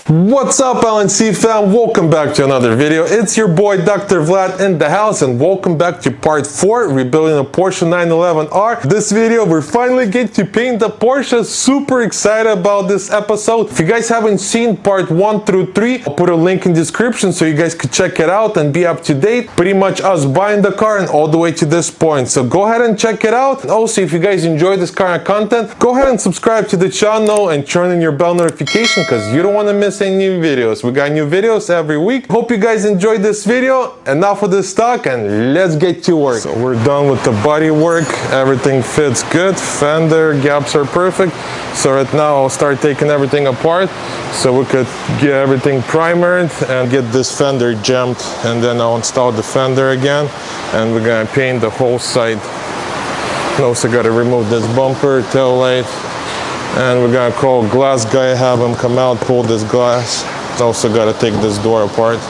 What's up, LNC fam? Welcome back to another video. It's your boy Dr. Vlad in the house, and welcome back to part 4, rebuilding a Porsche 911R. This video, we're finally getting to paint the Porsche. Super excited about this episode. If you guys haven't seen part 1 through 3, I'll put a link in the description so you guys could check it out and be up to date. Pretty much us buying the car and all the way to this point. So go ahead and check it out. And also, if you guys enjoy this kind of content, go ahead and subscribe to the channel and turn on your bell notification because you don't want to miss any new videos. We got new videos every week. Hope you guys enjoyed this video. Enough of this talk and let's get to work. So we're done with the body work. Everything fits good. Fender gaps are perfect. So right now I'll start taking everything apart so we could get everything primered and get this fender jammed, and then I'll install the fender again and we're gonna paint the whole side. Also got to remove this bumper, tail light. And we're gonna call glass guy, have him come out, pull this glass. Also gotta take this door apart.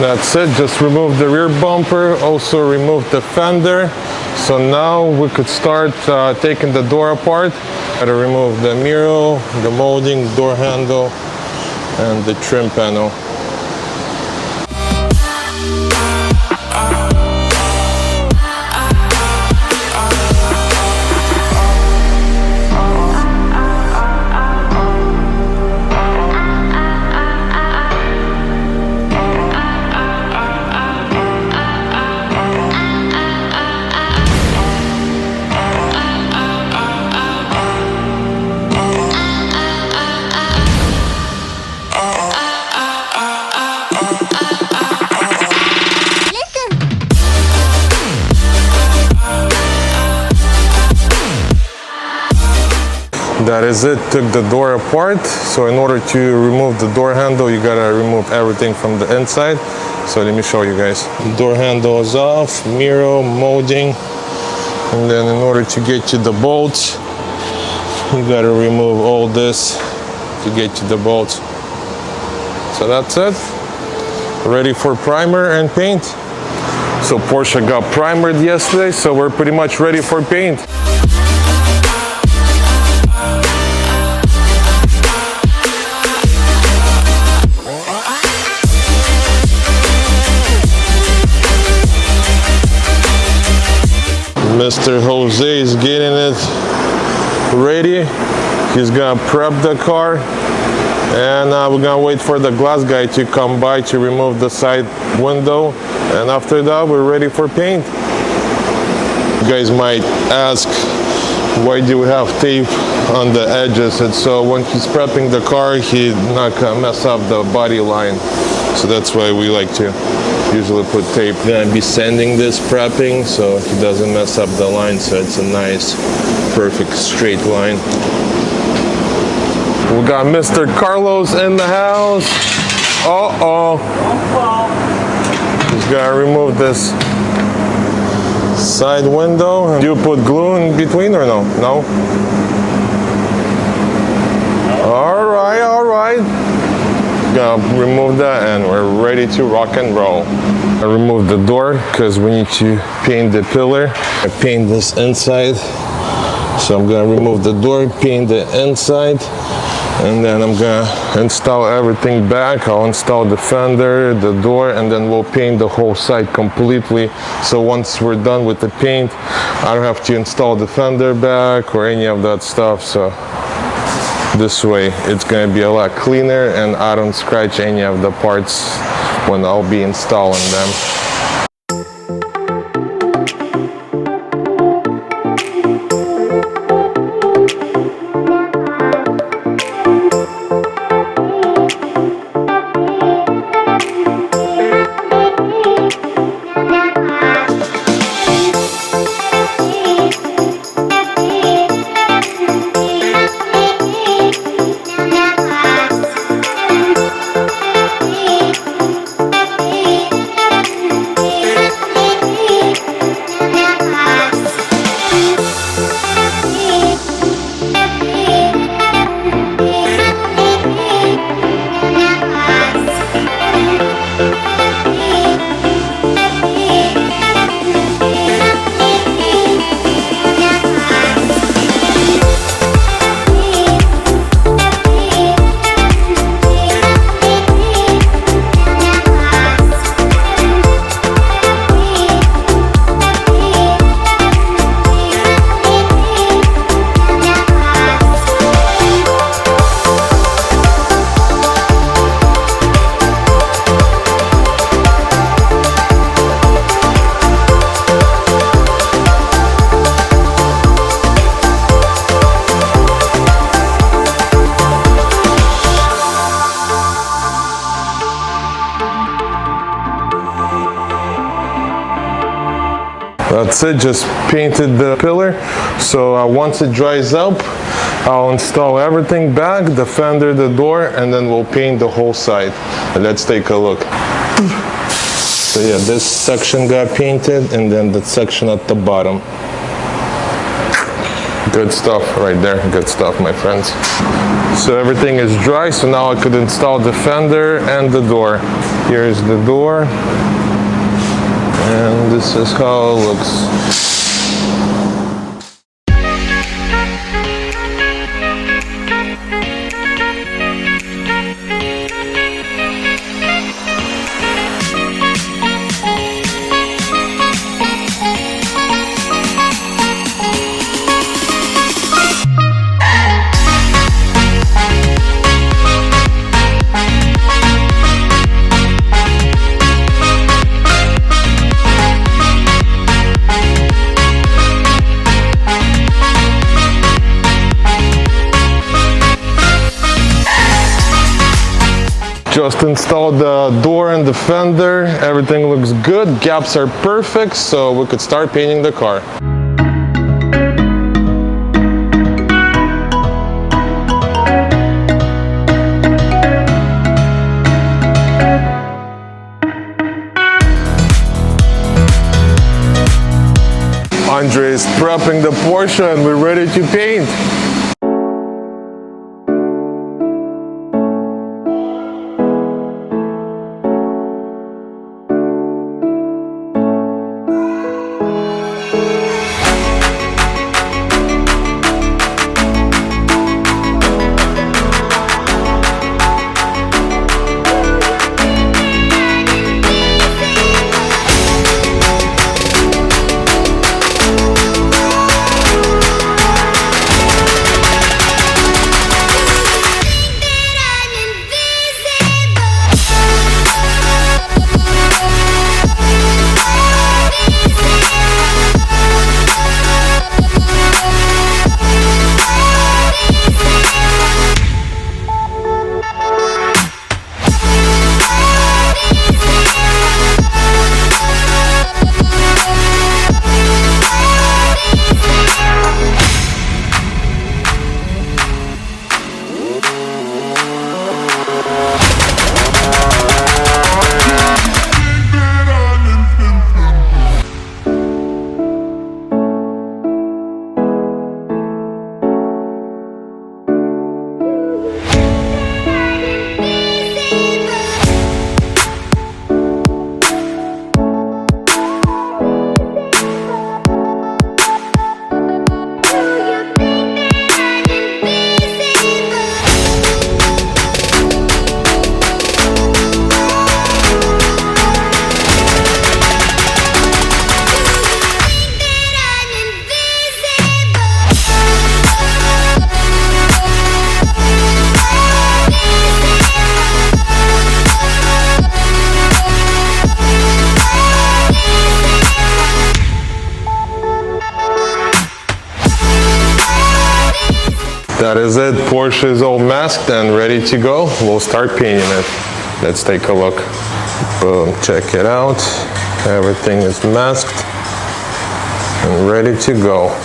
That's it, just remove the rear bumper, also remove the fender. So now we could start taking the door apart. Gotta remove the mirror, the molding, door handle, and the trim panel. That is it, took the door apart. So in order to remove the door handle, you gotta remove everything from the inside. So let me show you guys. Door handle is off, mirror, molding. And then in order to get to the bolts, you gotta remove all this to get to the bolts. So that's it. Ready for primer and paint. So Porsche got primered yesterday, so we're pretty much ready for paint. Mr. Jose is getting it ready. He's gonna prep the car, and we're gonna wait for the glass guy to come by to remove the side window, and after that we're ready for paint. You guys might ask, why do we have tape on the edges? And so when he's prepping the car, he's not gonna mess up the body line, so that's why we like to usually put tape. Gonna be sanding this prepping so he doesn't mess up the line, so it's a nice perfect straight line. We got Mr. Carlos in the house. He's gonna remove this side window. Do you put glue in between or no? No? All right. Gonna remove that and we're ready to rock and roll. I removed the door because we need to paint the pillar. I paint this inside. So I'm gonna remove the door, paint the inside, And then I'm gonna install everything back. I'll install the fender, the door, and then we'll paint the whole side completely. So once we're done with the paint, I don't have to install the fender back or any of that stuff. So this way it's gonna be a lot cleaner and I don't scratch any of the parts when I'll be installing them. That's it, just painted the pillar. So once it dries up, I'll install everything back, the fender, the door, and then we'll paint the whole side. Let's take a look. So yeah, this section got painted and then the section at the bottom. Good stuff right there, good stuff, my friends. So everything is dry, so now I could install the fender and the door. Here's the door. And this is how it looks. Just installed the door and the fender. Everything looks good. Gaps are perfect, so we could start painting the car. Andre is prepping the Porsche and we're ready to paint. That is it. Porsche is all masked and ready to go. We'll start painting it. Let's take a look. Boom, check it out. Everything is masked and ready to go.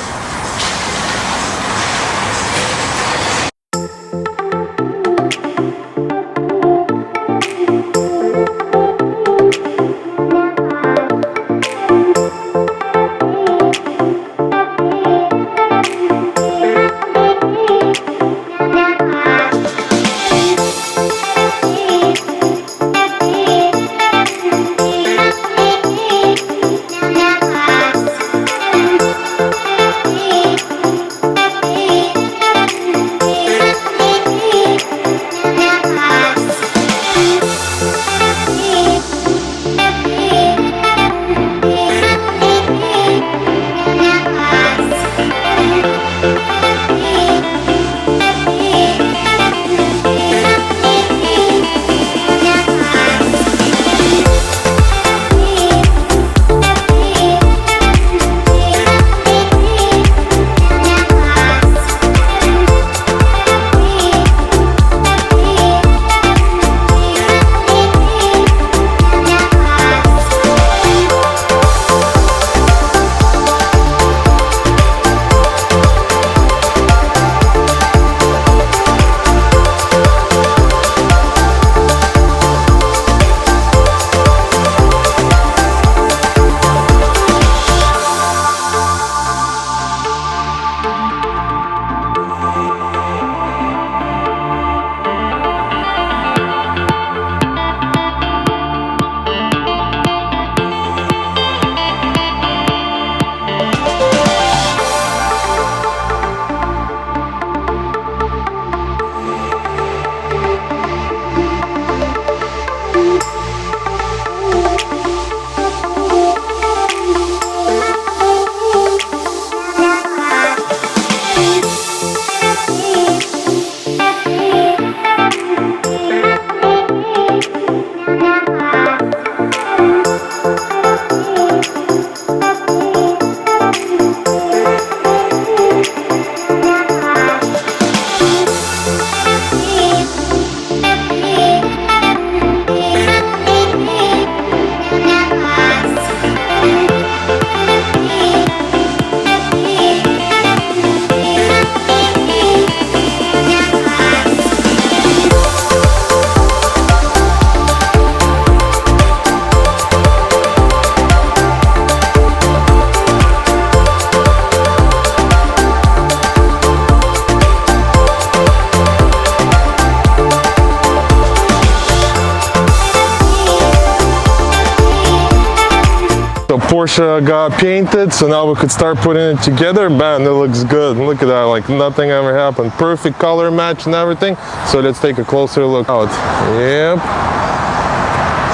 Porsche got painted, so now we could start putting it together. Man, it looks good. Look at that, like nothing ever happened. Perfect color match and everything. So let's take a closer look out. Yep.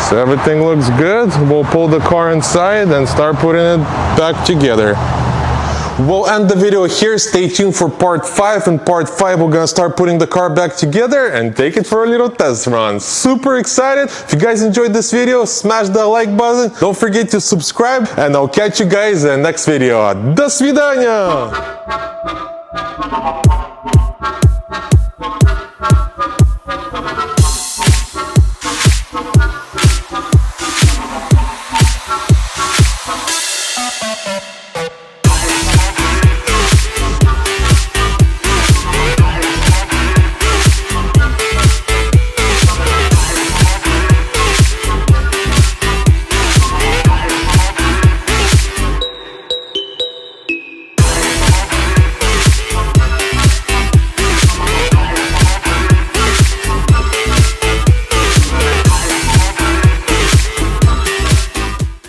So everything looks good. We'll pull the car inside and start putting it back together. We'll end the video here. Stay tuned for part 5. In part 5, we're gonna start putting the car back together and take it for a little test run. Super excited. If you guys enjoyed this video, smash that like button. Don't forget to subscribe, and I'll catch you guys in the next video. До свидания!